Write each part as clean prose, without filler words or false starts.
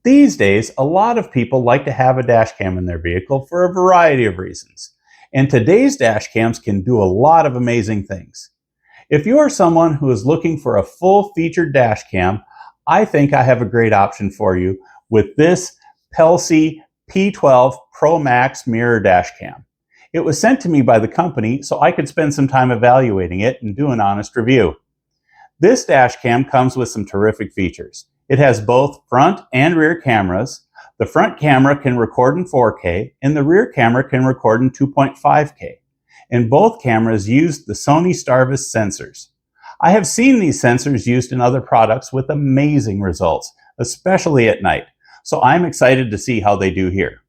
These days, a lot of people like to have a dash cam in their vehicle for a variety of reasons. And today's dash cams can do a lot of amazing things. If you are someone who is looking for a full-featured dash cam, I think I have a great option for you with this Pelsee P12 Pro Max mirror dash cam. It was sent to me by the company so I could spend some time evaluating it and do an honest review. This dash cam comes with some terrific features. It has both front and rear cameras. The front camera can record in 4K and the rear camera can record in 2.5K. And both cameras use the Sony Starvis sensors. I have seen these sensors used in other products with amazing results, especially at night. So I'm excited to see how they do here.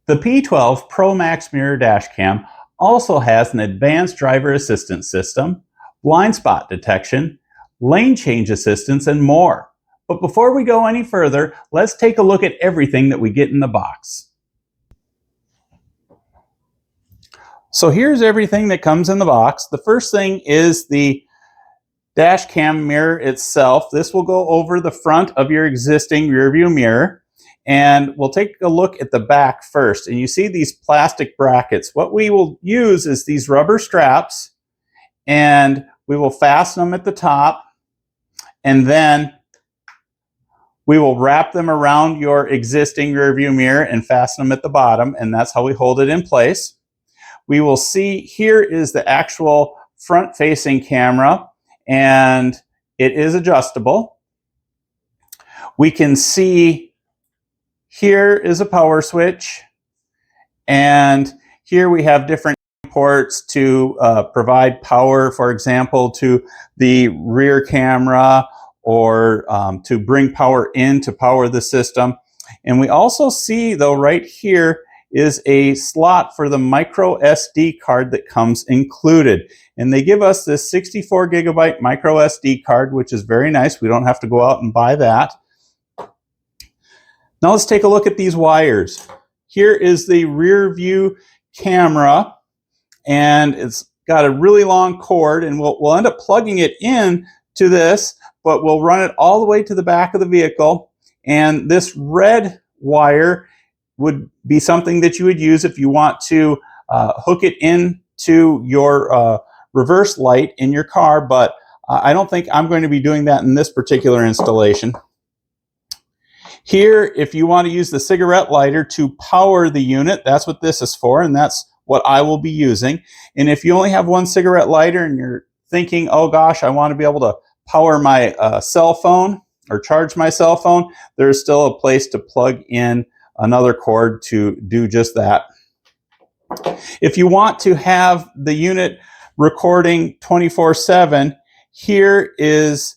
The P12 Pro Max Mirror Dash Cam also has an advanced driver assistance system, blind spot detection, lane change assistance, and more. But before we go any further, let's take a look at everything that we get in the box. So here's everything that comes in the box. The first thing is the dash cam mirror itself. This will go over the front of your existing rear view mirror. And we'll take a look at the back first. And you see these plastic brackets. What we will use is these rubber straps, and we will fasten them at the top, and then we will wrap them around your existing rear view mirror and fasten them at the bottom, and that's how we hold it in place. We will see here is the actual front-facing camera, and it is adjustable. We can see here is a power switch, and here we have different ports to provide power, for example, to the rear camera, or to bring power in to power the system. And we also see, though, right here is a slot for the micro SD card that comes included. And they give us this 64 gigabyte micro SD card, which is very nice. We don't have to go out and buy that. Now let's take a look at these wires. Here is the rear view camera, and it's got a really long cord, and we'll end up plugging it in to this, but we'll run it all the way to the back of the vehicle. And this red wire would be something that you would use if you want to hook it into your reverse light in your car, but I don't think I'm going to be doing that in this particular installation. Here, if you want to use the cigarette lighter to power the unit, that's what this is for, and that's what I will be using. And if you only have one cigarette lighter and you're thinking, oh gosh, I want to be able to power my cell phone or charge my cell phone, there's still a place to plug in another cord to do just that. If you want to have the unit recording 24/7, here is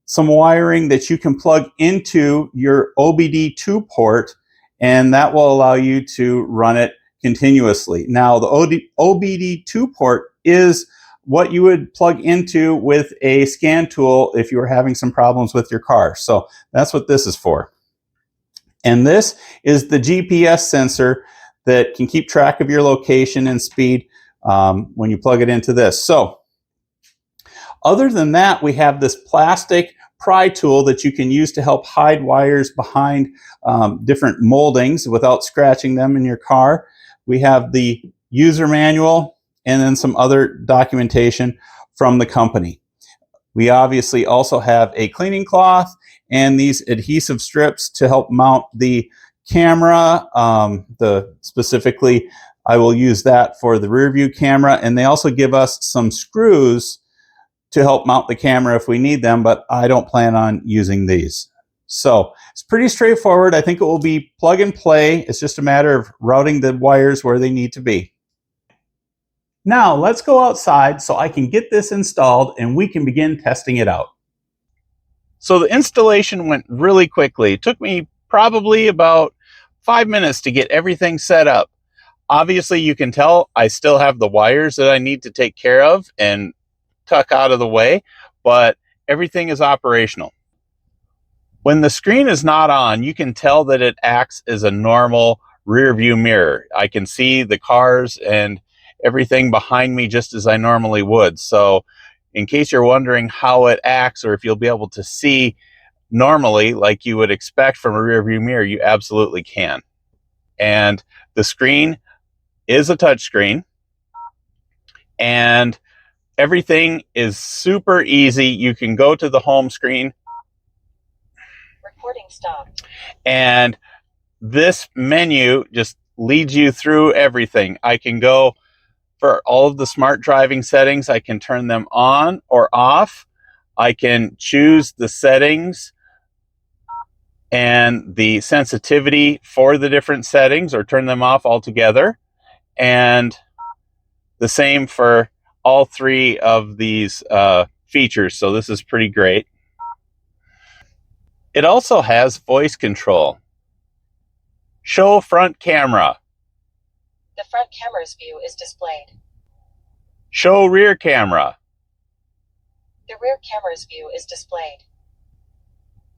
some wiring that you can plug into your OBD2 port, and that will allow you to run it continuously. Now, the OBD2 port is what you would plug into with a scan tool if you were having some problems with your car. So that's what this is for. And this is the GPS sensor that can keep track of your location and speed when you plug it into this. So other than that, we have this plastic pry tool that you can use to help hide wires behind different moldings without scratching them in your car. We have the user manual and then some other documentation from the company. We obviously also have a cleaning cloth and these adhesive strips to help mount the camera. Specifically, I will use that for the rear view camera, and they also give us some screws to help mount the camera if we need them, but I don't plan on using these. So it's pretty straightforward. I think it will be plug and play. It's just a matter of routing the wires where they need to be. Now let's go outside so I can get this installed and we can begin testing it out. So the installation went really quickly. It took me probably about 5 minutes to get everything set up. Obviously, you can tell I still have the wires that I need to take care of and tuck out of the way, but everything is operational. When the screen is not on, you can tell that it acts as a normal rear view mirror. I can see the cars and everything behind me just as I normally would. So in case you're wondering how it acts or if you'll be able to see normally, like you would expect from a rear view mirror, you absolutely can. And the screen is a touch screen, and everything is super easy. You can go to the home screen. Recording stopped. And this menu just leads you through everything. I can go for all of the smart driving settings. I can turn them on or off. I can choose the settings and the sensitivity for the different settings or turn them off altogether. And the same for all three of these features. So this is pretty great. It also has voice control. Show front camera. The front camera's view is displayed. Show rear camera. The rear camera's view is displayed.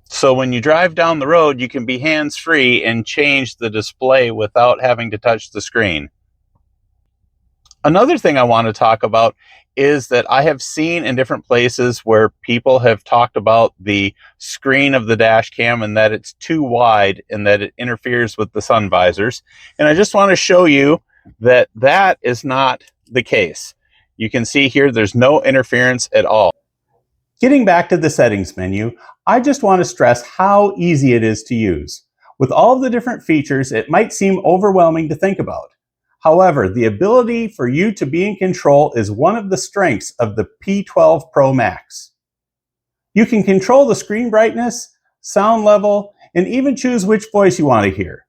So when you drive down the road, you can be hands-free and change the display without having to touch the screen. Another thing I want to talk about is that I have seen in different places where people have talked about the screen of the dash cam and that it's too wide and that it interferes with the sun visors. And I just want to show you that that is not the case. You can see here there's no interference at all. Getting back to the settings menu, I just want to stress how easy it is to use. With all of the different features, it might seem overwhelming to think about. However, the ability for you to be in control is one of the strengths of the P12 Pro Max. You can control the screen brightness, sound level, and even choose which voice you want to hear.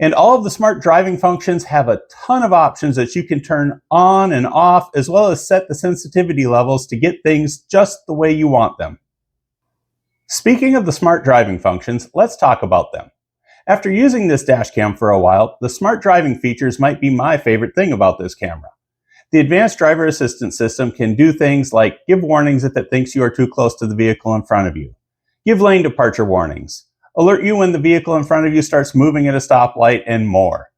And all of the smart driving functions have a ton of options that you can turn on and off, as well as set the sensitivity levels to get things just the way you want them. Speaking of the smart driving functions, let's talk about them. After using this dash cam for a while, the smart driving features might be my favorite thing about this camera. The advanced driver assistance system can do things like give warnings if it thinks you are too close to the vehicle in front of you, give lane departure warnings, alert you when the vehicle in front of you starts moving at a stoplight, and more.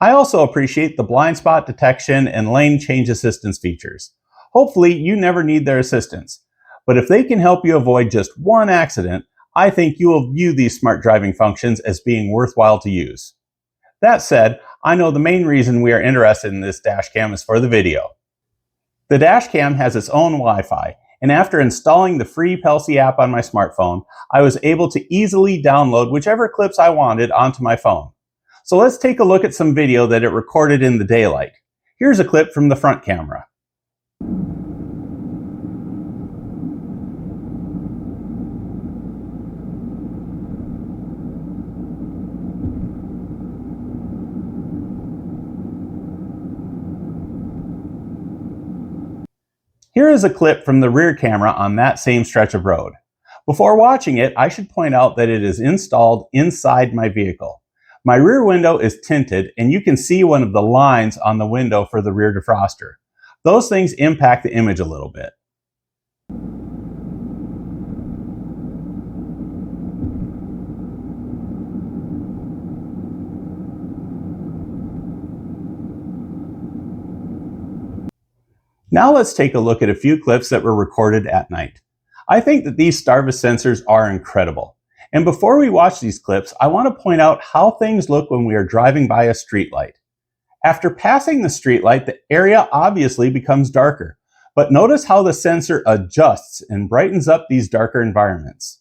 I also appreciate the blind spot detection and lane change assistance features. Hopefully, you never need their assistance, but if they can help you avoid just one accident, I think you will view these smart driving functions as being worthwhile to use. That said, I know the main reason we are interested in this dash cam is for the video. The dash cam has its own Wi-Fi, and after installing the free Pelsee app on my smartphone, I was able to easily download whichever clips I wanted onto my phone. So let's take a look at some video that it recorded in the daylight. Here's a clip from the front camera. Here is a clip from the rear camera on that same stretch of road. Before watching it, I should point out that it is installed inside my vehicle. My rear window is tinted, and you can see one of the lines on the window for the rear defroster. Those things impact the image a little bit. Now let's take a look at a few clips that were recorded at night. I think that these Starvis sensors are incredible. And before we watch these clips, I want to point out how things look when we are driving by a streetlight. After passing the streetlight, the area obviously becomes darker, but notice how the sensor adjusts and brightens up these darker environments.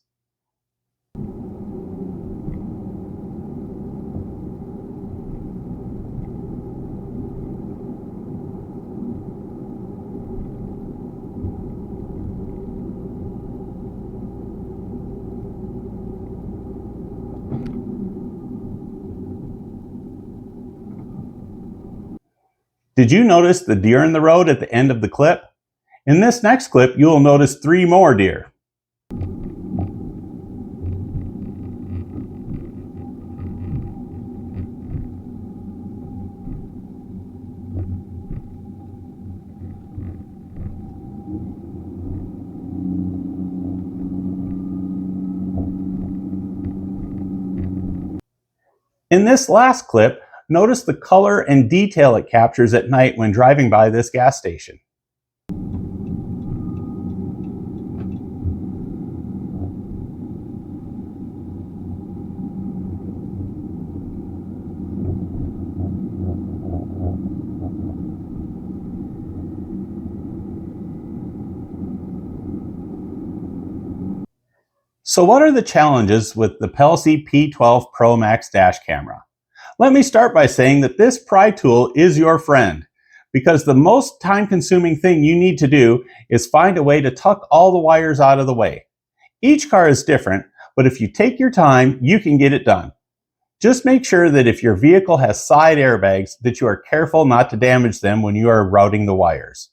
Did you notice the deer in the road at the end of the clip? In this next clip, you will notice 3 more deer. In this last clip, notice the color and detail it captures at night when driving by this gas station. So what are the challenges with the Pelsee P12 Pro Max dash camera? Let me start by saying that this pry tool is your friend, because the most time-consuming thing you need to do is find a way to tuck all the wires out of the way. Each car is different, but if you take your time, you can get it done. Just make sure that if your vehicle has side airbags, that you are careful not to damage them when you are routing the wires.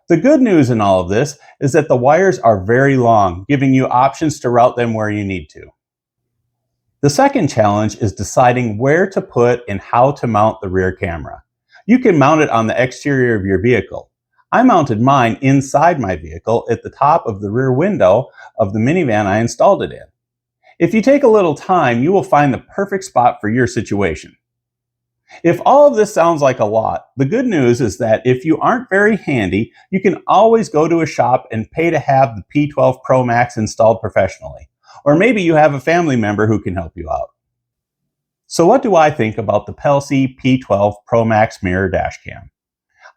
The good news in all of this is that the wires are very long, giving you options to route them where you need to. The second challenge is deciding where to put and how to mount the rear camera. You can mount it on the exterior of your vehicle. I mounted mine inside my vehicle at the top of the rear window of the minivan I installed it in. If you take a little time, you will find the perfect spot for your situation. If all of this sounds like a lot, the good news is that if you aren't very handy, you can always go to a shop and pay to have the P12 Pro Max installed professionally. Or maybe you have a family member who can help you out. So what do I think about the Pelsee P12 Pro Max mirror dashcam?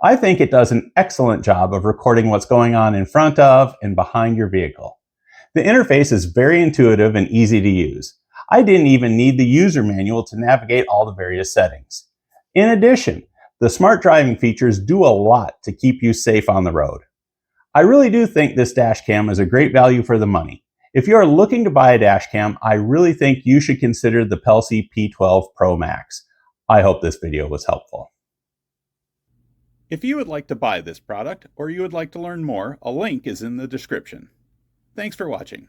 I think it does an excellent job of recording what's going on in front of and behind your vehicle. The interface is very intuitive and easy to use. I didn't even need the user manual to navigate all the various settings. In addition, the smart driving features do a lot to keep you safe on the road. I really do think this dashcam is a great value for the money. If you are looking to buy a dashcam, I really think you should consider the Pelsee P12 Pro Max. I hope this video was helpful. If you would like to buy this product or you would like to learn more, a link is in the description. Thanks for watching.